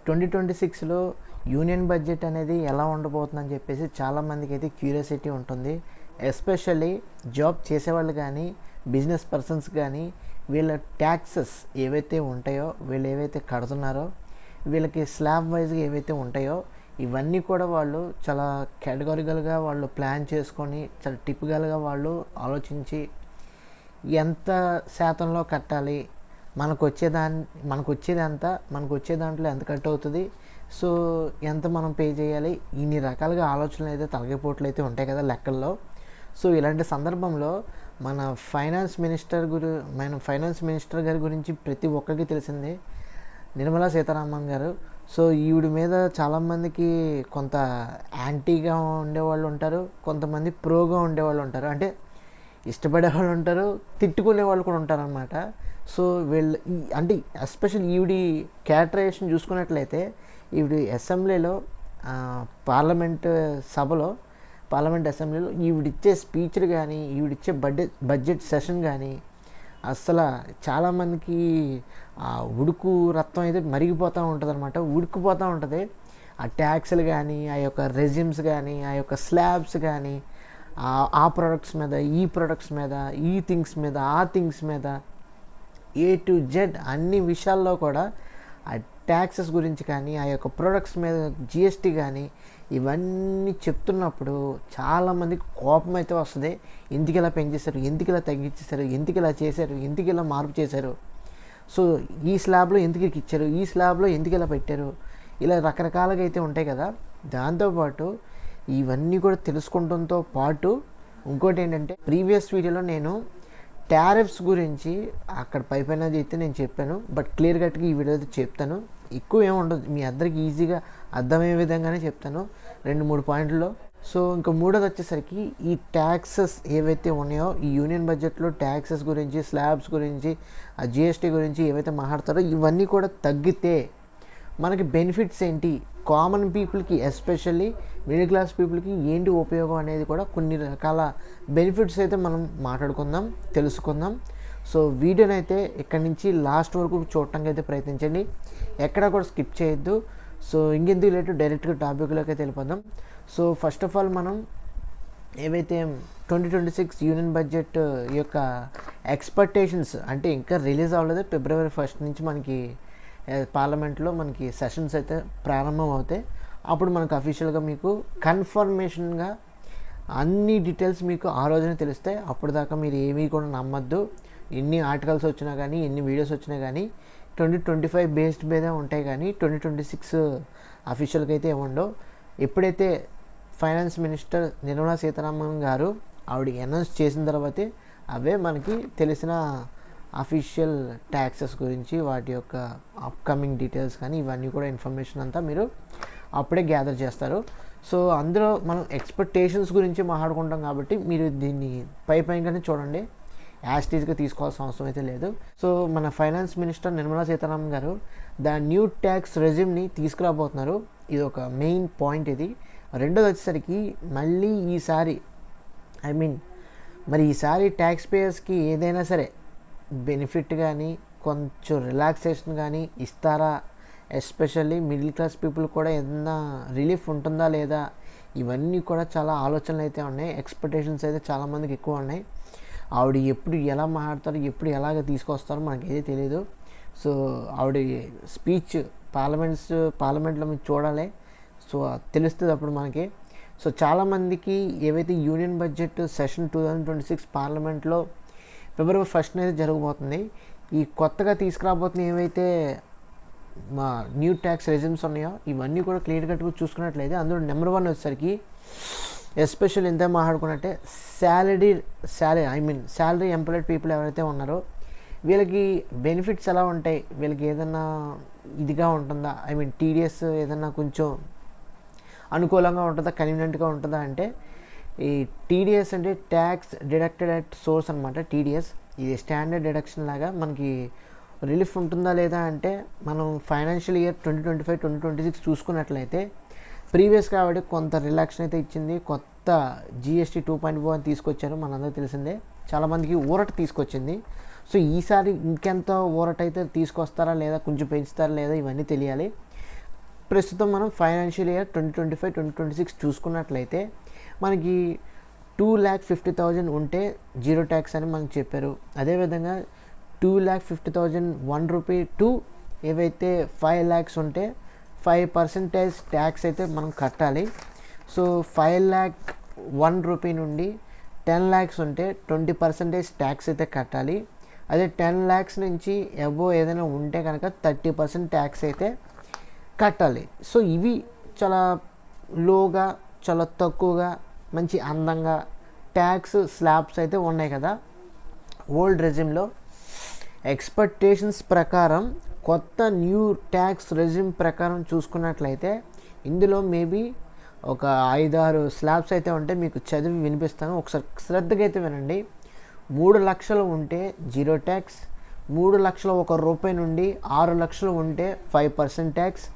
2026లో union budget అనేది ఎలా ఉండబోతుందని చెప్పేసి చాలామందికి అయితే క్యూరియాసిటీ ఉంటుంది. ఎస్పెషల్లీ జాబ్ చేసేవాళ్ళు కానీ బిజినెస్ పర్సన్స్ కానీ వీళ్ళ ట్యాక్సెస్ ఏవైతే ఉంటాయో, వీళ్ళు ఏవైతే కడుతున్నారో, వీళ్ళకి స్లాబ్ వైజ్గా ఏవైతే ఉంటాయో ఇవన్నీ కూడా వాళ్ళు చాలా కేటగారికల్గా వాళ్ళు ప్లాన్ చేసుకొని, చాలా టిపికల్గా వాళ్ళు ఆలోచించి ఎంత శాతంలో కట్టాలి, మనకు వచ్చే దాంట్లో ఎంత కట్ అవుతుంది, సో ఎంత మనం పే చేయాలి, ఇన్ని రకాలుగా ఆలోచనలు అయితే తలగిపోట్లు అయితే ఉంటాయి కదా లెక్కల్లో. సో ఇలాంటి సందర్భంలో మన ఫైనాన్స్ మినిస్టర్ గారి గురించి ప్రతి ఒక్కరికి తెలిసిందే, నిర్మలా సీతారామన్ గారు. సో ఈవిడ మీద చాలామందికి కొంత యాంటీగా ఉండేవాళ్ళు ఉంటారు, కొంతమంది ప్రోగా ఉండేవాళ్ళు ఉంటారు. అంటే ఇష్టపడే వాళ్ళు ఉంటారు, తిట్టుకునే వాళ్ళు కూడా ఉంటారనమాట. సో వీళ్ళు అంటే ఎస్పెషల్ ఈవిడి క్యారెక్టరైజేషన్ చూసుకున్నట్లయితే, ఈవిడి అసెంబ్లీలో పార్లమెంట్ అసెంబ్లీలో ఈవిడిచ్చే స్పీచ్లు కానీ, ఈవిడిచ్చే బడ్జెట్ సెషన్ కానీ అస్సలు చాలామందికి ఉడుకు రక్తం అయితే మరిగిపోతూ ఉంటుంది అనమాట, ఉడికిపోతూ ఉంటుంది. ఆ ట్యాక్స్లు కానీ, ఆ యొక్క రెజిమ్స్ కానీ, ఆ యొక్క స్లాబ్స్ కానీ, ఆ ప్రొడక్ట్స్ మీద, ఈ ప్రొడక్ట్స్ మీద, ఈ థింగ్స్ మీద, ఆ థింగ్స్ మీద, ఏ టు జెడ్ అన్ని విషయాల్లో కూడా ఆ ట్యాక్సెస్ గురించి కానీ, ఆ యొక్క ప్రొడక్ట్స్ మీద జిఎస్టీ కానీ ఇవన్నీ చెప్తున్నప్పుడు చాలామందికి కోపం అయితే వస్తుంది. ఎందుకు ఇలా పెంచేశారు, ఎందుకు ఇలా తగ్గించేశారు, ఎందుకు ఇలా చేశారు, ఎందుకు ఇలా మార్పు చేశారు, సో ఈ స్లాబ్లో ఎందుకు ఇచ్చారు, ఈ స్లాబ్లో ఎందుకు ఇలా పెట్టారు, ఇలా రకరకాలుగా అయితే ఉంటాయి కదా. దాంతోపాటు ఇవన్నీ కూడా తెలుసుకుంటంతో పాటు ఇంకోటి ఏంటంటే, ప్రీవియస్ వీడియోలో నేను టారిఫ్స్ గురించి అక్కడ పైన అయితే నేను చెప్పాను, బట్ క్లియర్ కట్గా ఈ వీడియో అయితే చెప్తాను. ఎక్కువ ఏమి ఉండదు, మీ అందరికి ఈజీగా అర్థమయ్యే విధంగానే చెప్తాను 2-3 పాయింట్లో. సో ఇంకా మూడోది వచ్చేసరికి, ఈ ట్యాక్సెస్ ఏవైతే ఉన్నాయో ఈ యూనియన్ బడ్జెట్లో ట్యాక్సెస్ గురించి, స్లాబ్స్ గురించి, ఆ జిఎస్టీ గురించి ఏవైతే మాట్లాడతారో ఇవన్నీ కూడా తగ్గితే మనకి బెనిఫిట్స్ ఏంటి, కామన్ పీపుల్కి ఎస్పెషల్లీ మిడిల్ క్లాస్ పీపుల్కి ఏంటి ఉపయోగం అనేది కూడా కొన్ని రకాల బెనిఫిట్స్ అయితే మనం మాట్లాడుకుందాం, తెలుసుకుందాం. సో వీడియోని అయితే ఇక్కడి నుంచి లాస్ట్ వరకు చూడటానికి అయితే ప్రయత్నించండి, ఎక్కడ కూడా స్కిప్ చేయొద్దు. సో ఇంకెందుకు లేటు డైరెక్ట్గా టాపిక్లోకి అయితే వెళ్ళిపోదాం. సో ఫస్ట్ ఆఫ్ ఆల్ మనం ఏవైతే 2026 యూనియన్ బడ్జెట్ యొక్క ఎక్స్పెక్టేషన్స్, అంటే ఇంకా రిలీజ్ అవ్వలేదు, February 1 నుంచి మనకి పార్లమెంట్లో మనకి సెషన్స్ అయితే ప్రారంభం అవుతాయి. అప్పుడు మనకు అఫీషియల్గా మీకు కన్ఫర్మేషన్గా అన్ని డీటెయిల్స్ మీకు ఆ రోజునే తెలుస్తాయి. అప్పుడు దాకా మీరు ఏమీ కూడా నమ్మద్దు. ఎన్ని ఆర్టికల్స్ వచ్చినా కానీ, ఎన్ని వీడియోస్ వచ్చినా కానీ 2025 బేస్డ్ మీదే ఉంటాయి, కానీ 2026 అఫీషియల్గా అయితే ఏముండవు. ఎప్పుడైతే ఫైనాన్స్ మినిస్టర్ నిర్మలా సీతారామన్ గారు ఆవిడ అనౌన్స్ చేసిన తర్వాతే అవే మనకి తెలిసిన అఫీషియల్ ట్యాక్సెస్ గురించి, వాటి యొక్క అప్కమింగ్ డీటెయిల్స్ కానీ ఇవన్నీ కూడా ఇన్ఫర్మేషన్ అంతా మీరు అప్పుడే గ్యాదర్ చేస్తారు. సో అందులో మనం ఎక్స్పెక్టేషన్స్ గురించి మాట్లాడుకుంటాం కాబట్టి మీరు దీన్ని పైగానే చూడండి, యాస్టీజ్గా తీసుకోవాల్సిన అవసరం అయితే లేదు. సో మన ఫైనాన్స్ మినిస్టర్ నిర్మలా సీతారామన్ గారు ద న్యూ ట్యాక్స్ రెజిమ్ని తీసుకురాబోతున్నారు. ఇది ఒక మెయిన్ పాయింట్. ఇది రెండోది వచ్చేసరికి, మళ్ళీ ఈసారి ఈసారి ట్యాక్స్ పేయర్స్కి ఏదైనా సరే బెనిఫిట్ కానీ, కొంచెం రిలాక్సేషన్ కానీ ఇస్తారా, ఎస్పెషల్లీ మిడిల్ క్లాస్ పీపుల్ కూడా ఏదైనా రిలీఫ్ ఉంటుందా లేదా, ఇవన్నీ కూడా చాలా ఆలోచనలు అయితే ఉన్నాయి, ఎక్స్పెక్టేషన్స్ అయితే చాలామందికి ఎక్కువ ఉన్నాయి. ఆవిడ ఎప్పుడు ఎలా మాట్లాడతారో, ఎప్పుడు ఎలాగ తీసుకొస్తారో మనకేది తెలియదు. సో ఆవిడ స్పీచ్ పార్లమెంట్లో మీరు చూడాలి, సో తెలుస్తుంది అప్పుడు మనకి. సో చాలామందికి ఏవైతే యూనియన్ బడ్జెట్ సెషన్ 2026 పార్లమెంట్లో February 1 అయితే జరగబోతుంది. ఈ కొత్తగా తీసుకురాబోతున్న ఏవైతే మా న్యూ ట్యాక్స్ రెజిమ్స్ ఉన్నాయో ఇవన్నీ కూడా క్లియర్ కట్గా చూసుకున్నట్లయితే, అందులో నెంబర్ 1 వచ్చేసరికి ఎస్పెషల్ ఎంత మాట్లాడుకున్నట్టే శాలరీ ఎంప్లాయిడ్ పీపుల్ ఎవరైతే ఉన్నారో వీళ్ళకి బెనిఫిట్స్ ఎలా ఉంటాయి, వీళ్ళకి ఏదైనా ఇదిగా ఉంటుందా, టీడీఎస్ ఏదైనా కొంచెం అనుకూలంగా ఉంటుందా, కన్వీనియంట్గా ఉంటుందా అంటే, ఈ టీడీఎస్ అంటే ట్యాక్స్ డిడక్టెడ్ అట్ సోర్స్ అనమాట. టీడీఎస్ ఇది స్టాండర్డ్ డిడక్షన్ లాగా మనకి రిలీఫ్ ఉంటుందా లేదా అంటే, మనం ఫైనాన్షియల్ ఇయర్ 2025-2026 చూసుకున్నట్లయితే ప్రీవియస్గా ఆవిడ కొంత రిలాక్షన్ అయితే ఇచ్చింది. కొత్త జిఎస్టీ 2.0 అని తీసుకొచ్చారు, మనందరికీ తెలిసిందే, చాలామందికి ఊరట తీసుకొచ్చింది. సో ఈసారి ఇంకెంత ఊరటైతే తీసుకొస్తారా లేదా, కొంచెం పెంచుతారా లేదా, ఇవన్నీ తెలియాలి. ప్రస్తుతం మనం ఫైనాన్షియల్ ఇయర్ 2025-2026 చూసుకున్నట్లయితే మనకి 2,50,000 ఉంటే జీరో ట్యాక్స్ అని మనకు చెప్పారు. అదేవిధంగా 2,50,000 ₹1 టు ఏవైతే 5 lakhs ఉంటే 5% ట్యాక్స్ అయితే మనం కట్టాలి. సో 5,01,000 నుండి 10 lakhs ఉంటే 20% ట్యాక్స్ అయితే కట్టాలి. అదే 10 lakhs నుంచి అబోవ్ ఏదైనా ఉంటే కనుక 30% ట్యాక్స్ అయితే కట్టాలి. సో ఇవి చాలా లోగా, చాలా తక్కువగా, మంచి అందంగా ట్యాక్స్ స్లాబ్స్ అయితే ఉన్నాయి కదా ఓల్డ్ రెజ్యూమ్లో. ఎక్స్పెక్టేషన్స్ ప్రకారం కొత్త న్యూ ట్యాక్స్ రెజ్యూమ్ ప్రకారం చూసుకున్నట్లయితే ఇందులో మేబీ ఒక 5-6 స్లాబ్స్ అయితే ఉంటే మీకు చదివి వినిపిస్తాను, ఒకసారి శ్రద్ధగా అయితే వినండి. 3 లక్షలు ఉంటే జీరో ట్యాక్స్, 3 లక్షల ₹1 నుండి 6 లక్షలు ఉంటే 5% ట్యాక్స్,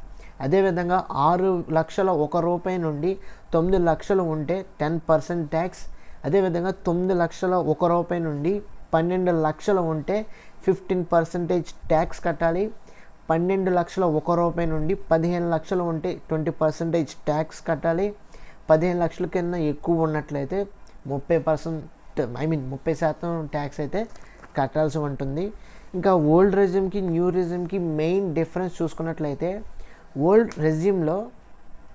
అదేవిధంగా 6 లక్షల ₹1 నుండి 9 లక్షలు ఉంటే 10% ట్యాక్స్, అదేవిధంగా 9 లక్షల ₹1 నుండి 12 లక్షలు ఉంటే 15% ట్యాక్స్ కట్టాలి. 12 లక్షల ₹1 నుండి 15 లక్షలు ఉంటే 20% ట్యాక్స్ కట్టాలి. 15 లక్షల కింద ఎక్కువ ఉన్నట్లయితే 30% ట్యాక్స్ అయితే కట్టాల్సి ఉంటుంది. ఇంకా ఓల్డ్ రెజ్యూమ్కి న్యూ రెజ్యూమ్కి మెయిన్ డిఫరెన్స్ చూసుకున్నట్లయితే ఓల్డ్ రెజ్యూమ్లో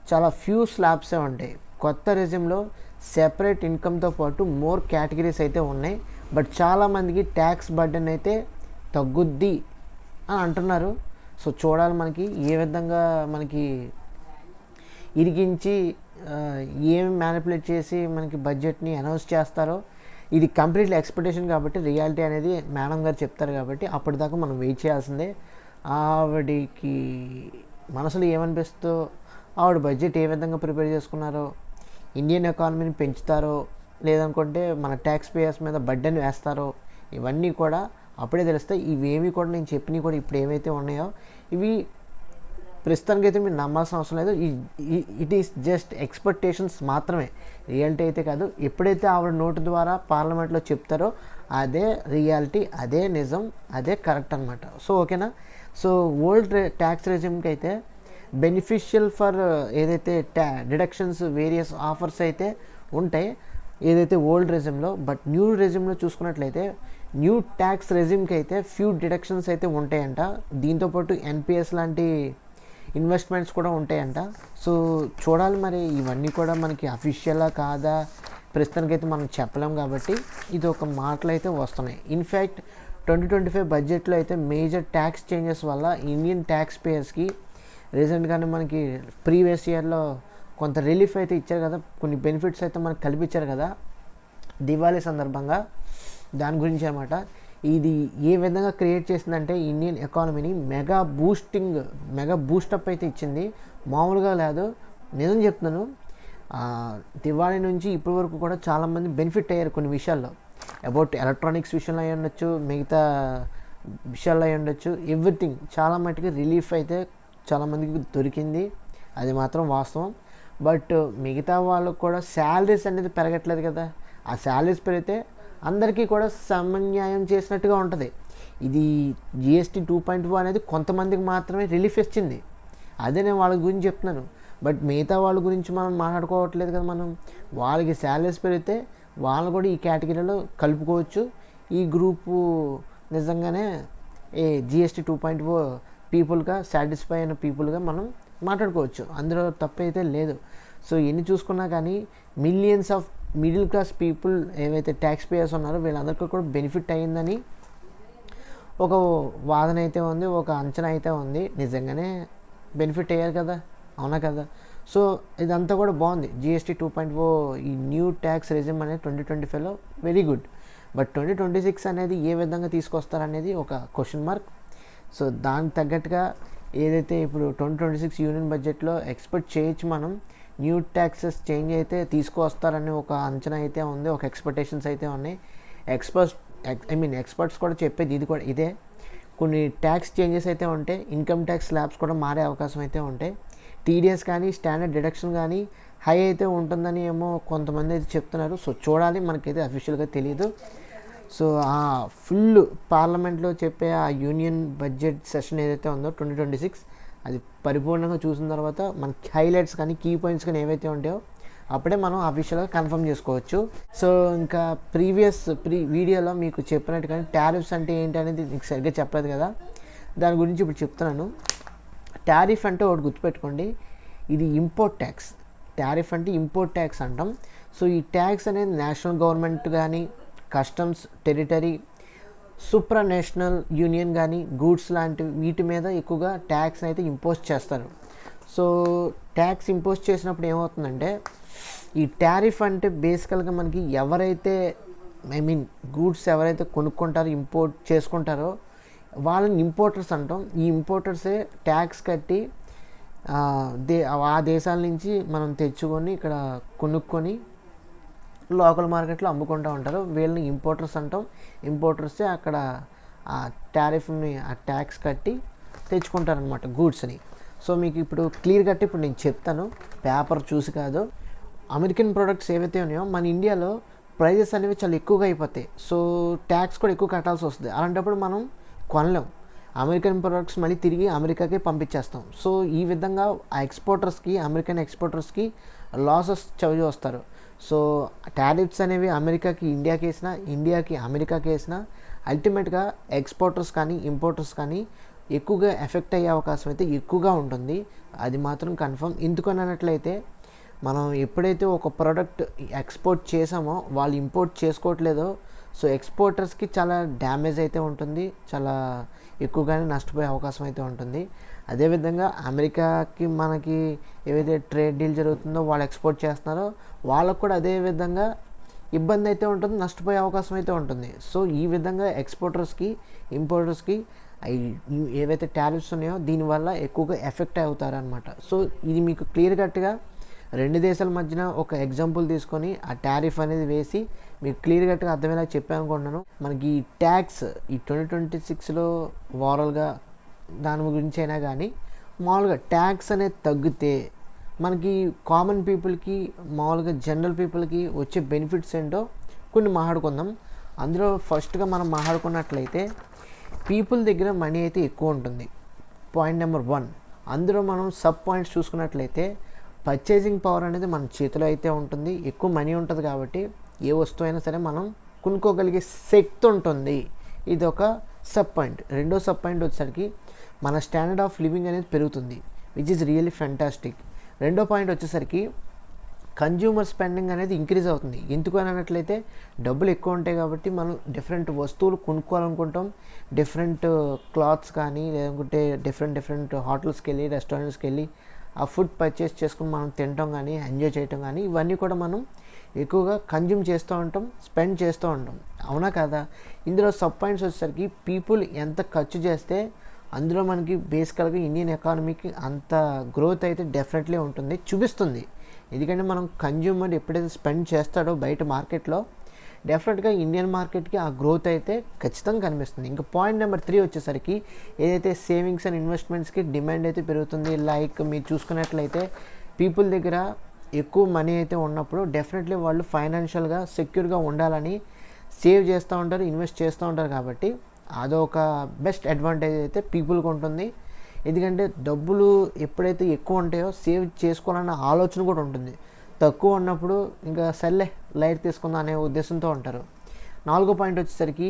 చాలా ఫ్యూ స్లాబ్సే ఉంటాయి. కొత్త రెజ్యూమ్లో సెపరేట్ ఇన్కమ్తో పాటు మోర్ కేటగిరీస్ అయితే ఉన్నాయి. బట్ చాలామందికి ట్యాక్స్ బర్డెన్ అయితే తగ్గుద్ది అని అంటున్నారు. సో చూడాలి మనకి ఏ విధంగా మనకి ఇరిగించి ఏమి మ్యానిపులేట్ చేసి మనకి బడ్జెట్ని అనౌన్స్ చేస్తారో. ఇది కంప్లీట్లీ ఎక్స్పెక్టేషన్ కాబట్టి రియాలిటీ అనేది మేడం గారు చెప్తారు కాబట్టి అప్పటిదాకా మనం వెయిట్ చేయాల్సిందే. ఆవిడికి మనసులో ఏమనిపిస్తుందో, ఆవిడ బడ్జెట్ ఏ విధంగా ప్రిపేర్ చేసుకున్నారో, ఇండియన్ ఎకానమీని పెంచుతారో లేదనుకుంటే మన ట్యాక్స్ పేయర్స్ మీద బడ్డెన్ వేస్తారో, ఇవన్నీ కూడా అప్పుడే తెలుస్తాయి. ఇవేమి కూడా నేను చెప్పినవి కూడా ఇప్పుడు ఏవైతే ఉన్నాయో ఇవి ప్రస్తుతానికైతే మీరు నమ్మాల్సిన అవసరం లేదు. ఇట్ ఈస్ జస్ట్ ఎక్స్పెక్టేషన్స్ మాత్రమే, రియాలిటీ అయితే కాదు. ఎప్పుడైతే ఆవిడ నోటు ద్వారా పార్లమెంట్లో చెప్తారో అదే రియాలిటీ, అదే నిజం, అదే కరెక్ట్ అనమాట. సో ఓకేనా. సో ఓల్డ్ ట్యాక్స్ రెజ్యూమ్కి అయితే బెనిఫిషియల్ ఫర్ ఏదైతే డిడక్షన్స్ వేరియస్ ఆఫర్స్ అయితే ఉంటాయి ఏదైతే ఓల్డ్ రెజ్యూమ్లో. బట్ న్యూ రెజ్యూమ్లో చూసుకున్నట్లయితే న్యూ ట్యాక్స్ రెజ్యూమ్కి అయితే ఫ్యూ డిడక్షన్స్ అయితే ఉంటాయంట. దీంతోపాటు ఎన్పిఎస్ లాంటి ఇన్వెస్ట్మెంట్స్ కూడా ఉంటాయంట. సో చూడాలి మరి ఇవన్నీ కూడా మనకి అఫీషియలా కాదా ప్రస్తుతానికైతే మనం చెప్పలేం కాబట్టి ఇది ఒక మాటలు అయితే వస్తున్నాయి. ఇన్ఫ్యాక్ట్ 2025 బడ్జెట్లో అయితే మేజర్ ట్యాక్స్ చేంజెస్ వల్ల ఇండియన్ ట్యాక్స్ పేయర్స్కి రీసెంట్గానే మనకి ప్రీవియస్ ఇయర్లో కొంత రిలీఫ్ అయితే ఇచ్చారు కదా, కొన్ని బెనిఫిట్స్ అయితే మనకు కల్పించారు కదా దివాళీ సందర్భంగా. దాని గురించి అనమాట. ఇది ఏ విధంగా క్రియేట్ చేసిందంటే ఇండియన్ ఎకానమీని మెగా బూస్టప్ అయితే ఇచ్చింది, మామూలుగా లేదు. నిజం చెప్తున్నాను, దివాళీ నుంచి ఇప్పటి వరకు కూడా చాలామంది బెనిఫిట్ అయ్యారు కొన్ని విషయాల్లో. అబౌట్ ఎలక్ట్రానిక్స్ విషయంలో అయి ఉండొచ్చు, మిగతా విషయాల్లో అయి ఉండొచ్చు, ఎవ్రీథింగ్ చాలా మట్టుకు రిలీఫ్ అయితే చాలామందికి దొరికింది, అది మాత్రం వాస్తవం. బట్ మిగతా వాళ్ళకు కూడా శాలరీస్ అనేది పెరగట్లేదు కదా. ఆ శాలరీస్ పెరిగితే అందరికీ కూడా సమన్యాయం చేసినట్టుగా ఉంటుంది. ఇది జిఎస్టీ 2.0 అనేది కొంతమందికి మాత్రమే రిలీఫ్ ఇచ్చింది, అదే నేను వాళ్ళ గురించి చెప్తున్నాను. బట్ మిగతా వాళ్ళ గురించి మనం మాట్లాడుకోవట్లేదు కదా. మనం వాళ్ళకి శాలరీస్ పెరిగితే వాళ్ళు కూడా ఈ కేటగిరీలో కలుపుకోవచ్చు. ఈ గ్రూపు నిజంగానే జిఎస్టీ 2.0 పీపుల్గా సాటిస్ఫై అయిన పీపుల్గా మనం మాట్లాడుకోవచ్చు, అందులో తప్పైతే లేదు. సో ఎన్ని చూసుకున్నా కానీ millions of middle class people ఏవైతే ట్యాక్స్ పేయర్స్ ఉన్నారో వీళ్ళందరికీ కూడా బెనిఫిట్ అయ్యిందని ఒక వాదన అయితే ఉంది, ఒక అంచనా అయితే ఉంది. నిజంగానే బెనిఫిట్ అయ్యారు కదా, అవునా కదా. సో ఇదంతా కూడా బాగుంది. జిఎస్టీ 2.0 ఈ న్యూ ట్యాక్స్ రెజ్యూమ్ అనేది 2025లో వెరీ గుడ్. బట్ 2026 అనేది ఏ విధంగా తీసుకొస్తారనేది ఒక క్వశ్చన్ మార్క్. సో దానికి తగ్గట్టుగా ఏదైతే ఇప్పుడు 2026 యూనియన్ బడ్జెట్లో ఎక్స్పెక్ట్ చేయొచ్చు మనం, న్యూ ట్యాక్సెస్ చేంజ్ అయితే తీసుకువస్తారని ఒక అంచనా అయితే ఉంది, ఒక ఎక్స్పెక్టేషన్స్ అయితే ఉన్నాయి. ఎక్స్పర్ట్స్ కూడా చెప్పేది ఇది కూడా ఇదే. కొన్ని ట్యాక్స్ చేంజెస్ అయితే ఉంటాయి, ఇన్కమ్ ట్యాక్స్ స్లాబ్స్ కూడా మారే అవకాశం అయితే ఉంటాయి. టీడీఎస్ కానీ స్టాండర్డ్ డిడక్షన్ కానీ హై అయితే ఉంటుందని ఏమో కొంతమంది అయితే చెప్తున్నారు. సో చూడాలి, మనకైతే అఫీషియల్గా తెలియదు. సో ఆ ఫుల్ పార్లమెంట్లో చెప్పే ఆ యూనియన్ బడ్జెట్ సెషన్ ఏదైతే ఉందో 2026 అది పరిపూర్ణంగా చూసిన తర్వాత మనకి హైలైట్స్ కానీ కీ పాయింట్స్ కానీ ఏవైతే ఉంటాయో అప్పుడే మనం అఫీషియల్గా కన్ఫర్మ్ చేసుకోవచ్చు. సో ఇంకా వీడియోలో మీకు చెప్పినట్టుగానే టారిఫ్స్ అంటే ఏంటి అనేది మీకు సరిగ్గా చెప్పలేదు కదా, దాని గురించి ఇప్పుడు చెప్తున్నాను. టారిఫ్ అంటే ఒకటి గుర్తుపెట్టుకోండి, ఇది ఇంపోర్ట్ ట్యాక్స్. టారిఫ్ అంటే ఇంపోర్ట్ ట్యాక్స్ అంటాం. సో ఈ ట్యాక్స్ అనేది నేషనల్ గవర్నమెంట్ కానీ, customs, territory, supra national union కానీ గూడ్స్ లాంటి వీటి మీద ఎక్కువగా ట్యాక్స్ అయితే ఇంపోజ్ చేస్తారు. సో ట్యాక్స్ ఇంపోజ్ చేసినప్పుడు ఏమవుతుందంటే, ఈ టారిఫ్ అంటే బేసికల్గా మనకి ఎవరైతే గూడ్స్ ఎవరైతే కొనుక్కుంటారో, ఇంపోర్ట్ చేసుకుంటారో వాళ్ళని ఇంపోర్టర్స్ అంటాం. ఈ ఇంపోర్టర్సే ట్యాక్స్ కట్టి ఆ దేశాల నుంచి మనం తెచ్చుకొని ఇక్కడ కొనుక్కొని లోకల్ మార్కెట్లో అమ్ముకుంటూ ఉంటారు. వీళ్ళని ఇంపోర్టర్స్ అంటాం. ఇంపోర్టర్సే అక్కడ ఆ టారిఫ్ని, ఆ ట్యాక్స్ కట్టి తెచ్చుకుంటారనమాట గూడ్స్ని. సో మీకు ఇప్పుడు క్లియర్ కట్టి ఇప్పుడు నేను చెప్తాను, పేపర్ చూసి కాదు. అమెరికన్ ప్రొడక్ట్స్ ఏవైతే ఉన్నాయో మన ఇండియాలో ప్రైజెస్ అనేవి చాలా ఎక్కువగా అయిపోతాయి. సో ట్యాక్స్ కూడా ఎక్కువ కట్టాల్సి వస్తుంది. అలాంటప్పుడు మనం కొనలేం. అమెరికన్ ప్రొడక్ట్స్ మళ్ళీ తిరిగి అమెరికాకి పంపించేస్తాం. సో ఈ విధంగా ఆ ఎక్స్పోర్టర్స్కి, అమెరికన్ ఎక్స్పోర్టర్స్కి లాసెస్ చవి వస్తారు. సో టారిఫ్స్ అనేవి అమెరికాకి ఇండియాకి వేసినా, ఇండియాకి అమెరికాకి వేసినా అల్టిమేట్గా ఎక్స్పోర్టర్స్ కానీ, ఇంపోర్టర్స్ కానీ ఎక్కువగా ఎఫెక్ట్ అయ్యే అవకాశం అయితే ఎక్కువగా ఉంటుంది. అది మాత్రం కన్ఫర్మ్. ఎందుకని అన్నట్లయితే, మనం ఎప్పుడైతే ఒక ప్రోడక్ట్ ఎక్స్పోర్ట్ చేసామో వాళ్ళు ఇంపోర్ట్ చేసుకోవట్లేదో, సో ఎక్స్పోర్టర్స్కి చాలా డ్యామేజ్ అయితే ఉంటుంది, చాలా ఎక్కువగానే నష్టపోయే అవకాశం అయితే ఉంటుంది. అదేవిధంగా అమెరికాకి మనకి ఏవైతే ట్రేడ్ డీల్ జరుగుతుందో వాళ్ళు ఎక్స్పోర్ట్ చేస్తున్నారో వాళ్ళకు కూడా అదే విధంగా ఇబ్బంది అయితే ఉంటుంది, నష్టపోయే అవకాశం అయితే ఉంటుంది. సో ఈ విధంగా ఎక్స్పోర్టర్స్కి, ఇంపోర్టర్స్కి ఏవైతే టారిఫ్స్ ఉన్నాయో దీనివల్ల ఎక్కువగా ఎఫెక్ట్ అవుతారనమాట. సో ఇది మీకు క్లియర్ కట్గా రెండు దేశాల మధ్యన ఒక ఎగ్జాంపుల్ తీసుకొని ఆ టారిఫ్ అనేది వేసి మీకు క్లియర్ కట్గా అర్థమయ్యేలా చెప్పాను అనుకుంటున్నాను. మనకి ఈ ట్యాక్స్ ఈ 2026లో ఓవరాల్గా దాని గురించి అయినా కానీ మామూలుగా ట్యాక్స్ అనేది తగ్గితే మనకి కామన్ పీపుల్కి, మామూలుగా జనరల్ పీపుల్కి వచ్చే బెనిఫిట్స్ ఏంటో కొన్ని మాట్లాడుకుందాం. అందులో ఫస్ట్గా మనం మాట్లాడుకున్నట్లయితే పీపుల్ దగ్గర మనీ అయితే ఎక్కువ ఉంటుంది, పాయింట్ నెంబర్ 1. అందులో మనం సబ్ పాయింట్స్ చూసుకున్నట్లయితే పర్చేసింగ్ పవర్ అనేది మన చేతిలో అయితే ఉంటుంది, ఎక్కువ మనీ ఉంటుంది కాబట్టి ఏ వస్తువు అయినా సరే మనం కొనుక్కోగలిగే శక్తి ఉంటుంది. ఇది ఒక సబ్ పాయింట్. రెండో సబ్ పాయింట్ వచ్చేసరికి మన స్టాండర్డ్ ఆఫ్ లివింగ్ అనేది పెరుగుతుంది, విచ్ ఈజ్ రియల్లీ ఫ్యాంటాస్టిక్. రెండో పాయింట్ వచ్చేసరికి కన్జ్యూమర్ స్పెండింగ్ అనేది ఇంక్రీజ్ అవుతుంది. ఎందుకు అని అన్నట్లయితే డబ్బులు ఎక్కువ ఉంటాయి కాబట్టి మనం డిఫరెంట్ వస్తువులు కొనుక్కోవాలనుకుంటాం. డిఫరెంట్ క్లాత్స్ కానీ, లేకుంటే డిఫరెంట్ హోటల్స్కి వెళ్ళి, రెస్టారెంట్స్కి వెళ్ళి ఆ ఫుడ్ పర్చేస్ చేసుకుని మనం తినటం కానీ, ఎంజాయ్ చేయటం కానీ, ఇవన్నీ కూడా మనం ఎక్కువగా కన్జ్యూమ్ చేస్తూ ఉంటాం, స్పెండ్ చేస్తూ ఉంటాం. అవునా కదా? ఇందులో సబ్ పాయింట్స్ వచ్చేసరికి పీపుల్ ఎంత ఖర్చు చేస్తే అందులో మనకి బేసికల్గా ఇండియన్ ఎకానమీకి అంత గ్రోత్ అయితే డెఫినెట్లీ ఉంటుంది, చూపిస్తుంది. ఎందుకంటే మనం కన్జ్యూమర్ ఎప్పుడైతే స్పెండ్ చేస్తాడో బయట మార్కెట్లో డెఫినెట్గా ఇండియన్ మార్కెట్కి ఆ గ్రోత్ అయితే ఖచ్చితంగా కనిపిస్తుంది. ఇంకా పాయింట్ నెంబర్ 3 వచ్చేసరికి ఏదైతే సేవింగ్స్ అండ్ ఇన్వెస్ట్మెంట్స్కి డిమాండ్ అయితే పెరుగుతుంది. లైక్ మీరు చూసుకున్నట్లయితే పీపుల్ దగ్గర ఎక్కువ మనీ అయితే ఉన్నప్పుడు డెఫినెట్లీ వాళ్ళు ఫైనాన్షియల్గా సెక్యూర్గా ఉండాలని సేవ్ చేస్తూ ఉంటారు, ఇన్వెస్ట్ చేస్తూ ఉంటారు. కాబట్టి అదొక బెస్ట్ అడ్వాంటేజ్ అయితే పీపుల్కి ఉంటుంది. ఎందుకంటే డబ్బులు ఎప్పుడైతే ఎక్కువ ఉంటాయో సేవ్ చేసుకోవాలన్న ఆలోచన కూడా ఉంటుంది. తక్కువ ఉన్నప్పుడు ఇంకా సర్లే లైట్ తీసుకుందాం అనే ఉద్దేశంతో ఉంటారు. 4వ పాయింట్ వచ్చేసరికి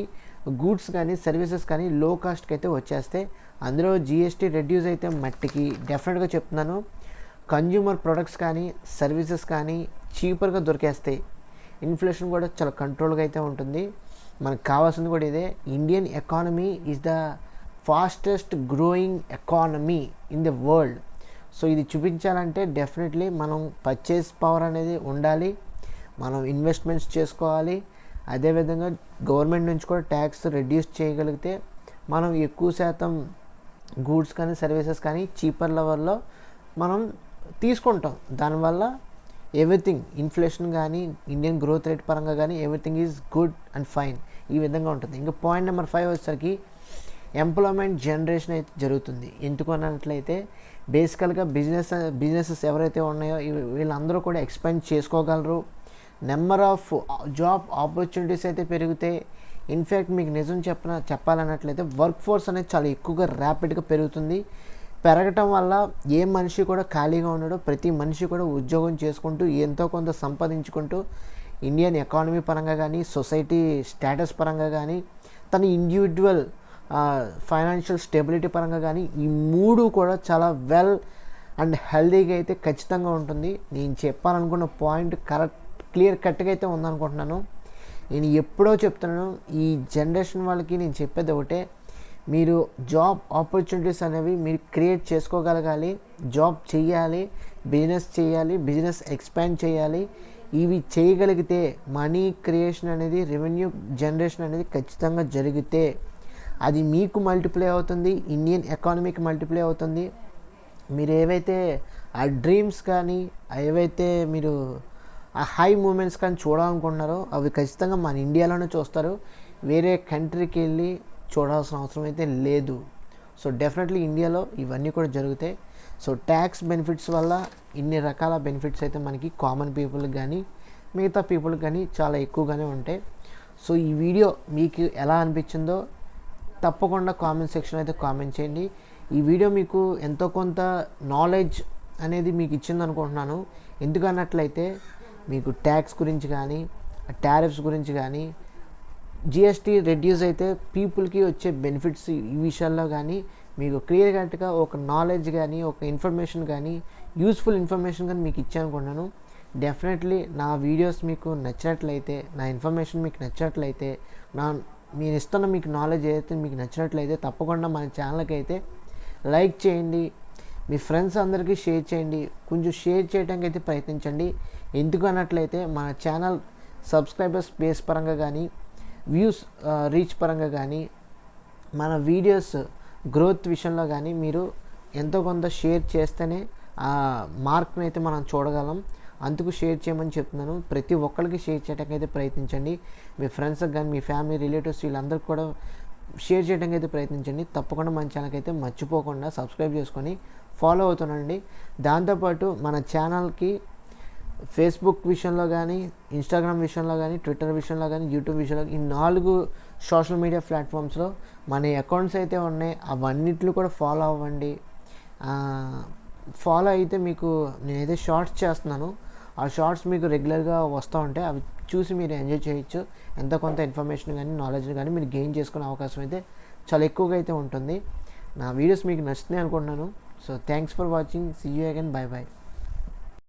గూడ్స్ కానీ, సర్వీసెస్ కానీ లో కాస్ట్కి అయితే వచ్చేస్తే అందులో జిఎస్టీ రెడ్యూస్ అయితే మట్టికి డెఫినెట్గా చెప్తున్నాను, కన్జ్యూమర్ ప్రొడక్ట్స్ కానీ, సర్వీసెస్ కానీ చీపర్గా దొరికేస్తాయి. ఇన్ఫ్లేషన్ కూడా చాలా కంట్రోల్గా అయితే ఉంటుంది. మనకు కావాల్సింది కూడా ఇదే. Indian economy is the fastest growing economy in the world. So ఇది చూపించాలంటే డెఫినెట్లీ మనం పర్చేస్ పవర్ అనేది ఉండాలి, మనం ఇన్వెస్ట్మెంట్స్ చేసుకోవాలి. అదేవిధంగా గవర్నమెంట్ నుంచి కూడా ట్యాక్స్ రెడ్యూస్ చేయగలిగితే మనం ఎక్కువ శాతం గూడ్స్ కానీ, సర్వీసెస్ కానీ చీపర్ లెవెల్లో మనం తీసుకుంటాం. దానివల్ల ఎవ్రీథింగ్, ఇన్ఫ్లేషన్ కానీ, ఇండియన్ గ్రోత్ రేట్ పరంగా కానీ everything is good and fine. ఈ విధంగా ఉంటుంది. ఇంకా పాయింట్ నెంబర్ 5 వచ్చేసరికి ఎంప్లాయ్మెంట్ జనరేషన్ అయితే జరుగుతుంది. ఎందుకు అన్నట్లయితే బేసికల్గా బిజినెసెస్ ఎవరైతే ఉన్నాయో వీళ్ళందరూ కూడా ఎక్స్పాండ్ చేసుకోగలరు. నెంబర్ ఆఫ్ జాబ్ ఆపర్చునిటీస్ అయితే పెరిగితే ఇన్ఫ్యాక్ట్ మీకు నిజం చెప్పాలన్నట్లయితే వర్క్ ఫోర్స్ అనేది చాలా ఎక్కువగా ర్యాపిడ్గా పెరుగుతుంది. పెరగటం వల్ల ఏ మనిషి కూడా ఖాళీగా ఉండడు. ప్రతి మనిషి కూడా ఉద్యోగం చేసుకుంటూ ఎంతో కొంత సంపాదించుకుంటూ ఇండియన్ ఎకానమీ పరంగా కానీ, సొసైటీ స్టేటస్ పరంగా కానీ, తన ఇండివిజువల్ ఫైనాన్షియల్ స్టెబిలిటీ పరంగా కానీ ఈ మూడు కూడా చాలా వెల్ అండ్ హెల్దీగా అయితే ఖచ్చితంగా ఉంటుంది. నేను చెప్పాలనుకున్న పాయింట్ క్లియర్ కట్గా అయితే ఉందనుకుంటున్నాను. నేను ఎప్పుడో చెప్తున్నాను, ఈ జనరేషన్ వాళ్ళకి నేను చెప్పేది ఒకటే, మీరు జాబ్ ఆపర్చునిటీస్ అనేవి మీరు క్రియేట్ చేసుకోగలగాలి, జాబ్ చేయాలి, బిజినెస్ ఎక్స్పాండ్ చేయాలి. ఇవి చేయగలిగితే మనీ క్రియేషన్ అనేది, రెవెన్యూ జనరేషన్ అనేది ఖచ్చితంగా జరిగితే అది మీకు మల్టిప్లై అవుతుంది, ఇండియన్ ఎకానమీకి మల్టిప్లై అవుతుంది. మీరు ఏవైతే ఆ డ్రీమ్స్ కానీ, ఏవైతే మీరు ఆ హై మూమెంట్స్ కానీ చూడాలనుకుంటున్నారో అవి ఖచ్చితంగా మన ఇండియాలోనే చూస్తారు. వేరే కంట్రీకి వెళ్ళి చూడాల్సిన అవసరం అయితే లేదు. సో డెఫినెట్లీ ఇండియాలో ఇవన్నీ కూడా జరుగుతాయి. సో ట్యాక్స్ బెనిఫిట్స్ వల్ల ఇన్ని రకాల బెనిఫిట్స్ అయితే మనకి కామన్ పీపుల్కి కానీ, మిగతా పీపుల్కి కానీ చాలా ఎక్కువగానే ఉంటాయి. సో ఈ వీడియో మీకు ఎలా అనిపించిందో తప్పకుండా కామెంట్ సెక్షన్ అయితే కామెంట్ చేయండి. ఈ వీడియో మీకు ఎంతో కొంత నాలెడ్జ్ అనేది మీకు ఇచ్చింది అనుకుంటున్నాను. ఎందుకన్నట్లయితే మీకు ట్యాక్స్ గురించి కానీ, టారిఫ్స్ గురించి కానీ, జిఎస్టీ రెడ్యూస్ అయితే పీపుల్కి వచ్చే బెనిఫిట్స్ ఈ విషయాల్లో కానీ మీకు క్లియర్ కట్గా ఒక నాలెడ్జ్ కానీ, ఒక ఇన్ఫర్మేషన్ కానీ, యూస్ఫుల్ ఇన్ఫర్మేషన్ కానీ మీకు ఇచ్చానుకున్నాను. డెఫినెట్లీ నా వీడియోస్ మీకు నచ్చినట్లయితే, నా ఇన్ఫర్మేషన్ మీకు నచ్చినట్లయితే, నేను ఇస్తున్న మీకు నాలెడ్జ్ ఏదైతే మీకు నచ్చినట్లయితే తప్పకుండా మన ఛానల్కి అయితే లైక్ చేయండి, మీ ఫ్రెండ్స్ అందరికీ షేర్ చేయండి. కొంచెం షేర్ చేయడానికి అయితే ప్రయత్నించండి. ఎందుకు అన్నట్లయితే మన ఛానల్ సబ్స్క్రైబర్స్ బేస్ పరంగా కానీ, వ్యూస్ రీచ్ పరంగా కానీ, మన వీడియోస్ గ్రోత్ విషయంలో కానీ మీరు ఎంతో కొంత షేర్ చేస్తేనే ఆ మార్క్ని అయితే మనం చూడగలం. అందుకు షేర్ చేయమని చెప్తున్నాను. ప్రతి ఒక్కరికి షేర్ చేయడానికి అయితే ప్రయత్నించండి. మీ ఫ్రెండ్స్కి కానీ, మీ ఫ్యామిలీ రిలేటివ్స్ వీళ్ళందరికీ కూడా షేర్ చేయడానికి అయితే ప్రయత్నించండి. తప్పకుండా మన ఛానల్కి అయితే మర్చిపోకుండా సబ్స్క్రైబ్ చేసుకొని ఫాలో అవుతుండండి. దాంతోపాటు మన ఛానల్కి ఫేస్బుక్ విషయంలో కానీ, ఇన్స్టాగ్రామ్ విషయంలో కానీ, ట్విట్టర్ విషయంలో కానీ, యూట్యూబ్ విషయంలో ఈ 4 సోషల్ మీడియా ప్లాట్ఫామ్స్లో మన అకౌంట్స్ అయితే ఉన్నాయి. అవన్నిట్లు కూడా ఫాలో అవ్వండి. ఫాలో అయితే మీకు నేనైతే షార్ట్స్ చేస్తున్నాను. ఆ షార్ట్స్ మీకు రెగ్యులర్గా వస్తూ ఉంటాయి. అవి చూసి మీరు ఎంజాయ్ చేయొచ్చు. ఎంతో కొంత ఇన్ఫర్మేషన్ కానీ, నాలెడ్జ్ని కానీ మీరు గెయిన్ చేసుకునే అవకాశం అయితే చాలా ఎక్కువగా అయితే ఉంటుంది. నా వీడియోస్ మీకు నచ్చుతున్నాయి అనుకుంటున్నాను. So thanks for watching. See you again. Bye by.